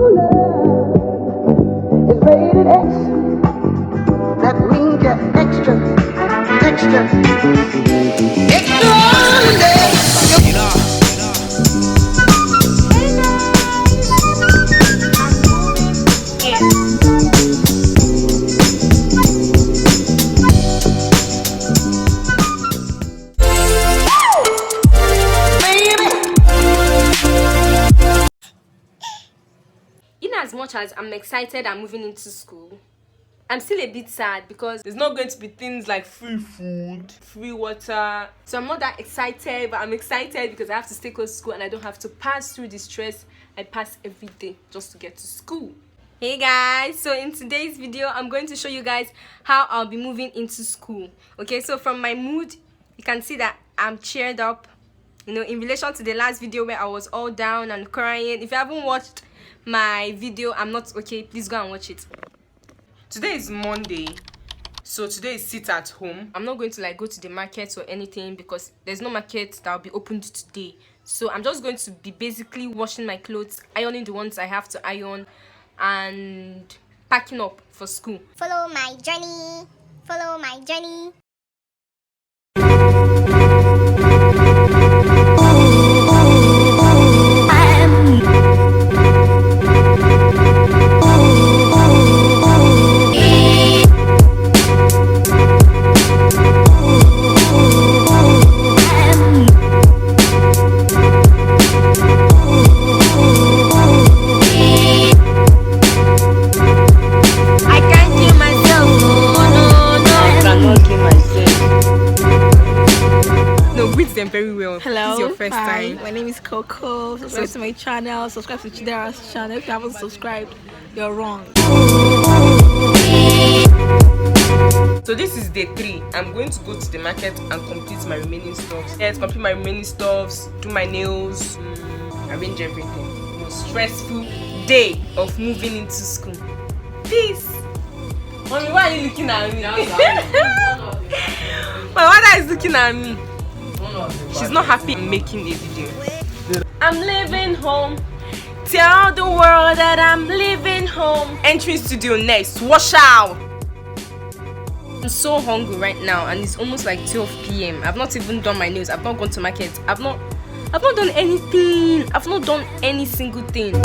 It's rated X. That means you're extra, extraordinary. In as much as I'm excited I'm moving into school, I'm still a bit sad because there's not going to be things like free food, free water. So I'm not that excited, but I'm excited because I have to stay close to school and I don't have to pass through the stress I pass every day just to get to school. Hey guys, so in today's video I'm going to show you guys how I'll be moving into school. Okay, so from my mood you can see that I'm cheered up, you know, in relation to the last video where I was all down and crying. If you haven't watched my video I'm not okay, please go and watch it. Today is Monday, so today is sit at home. I'm not going to like go to the market or anything because there's no market that will be opened today. So I'm just going to be basically washing my clothes, ironing the ones I have to iron, and packing up for school. Follow my journey. Follow my journey. Very well. Hello. This is your first time. My name is Coco. Subscribe to my channel. Subscribe to dAYS channel. If you haven't subscribed, you're wrong. So this is day 3. I'm going to go to the market and complete my remaining stuffs. Yes, complete my remaining stuffs, do my nails, arrange everything. Most stressful day of moving into school. Peace. Mommy, why are you looking at me? My mother is looking at me. She's not happy I'm making a video. I'm leaving home. Tell the world that I'm leaving home. Entering studio next. Wash out. I'm so hungry right now and it's almost like 12 p.m. I've not even done my nails. I've not gone to market. I've not done anything. I've not done any single thing.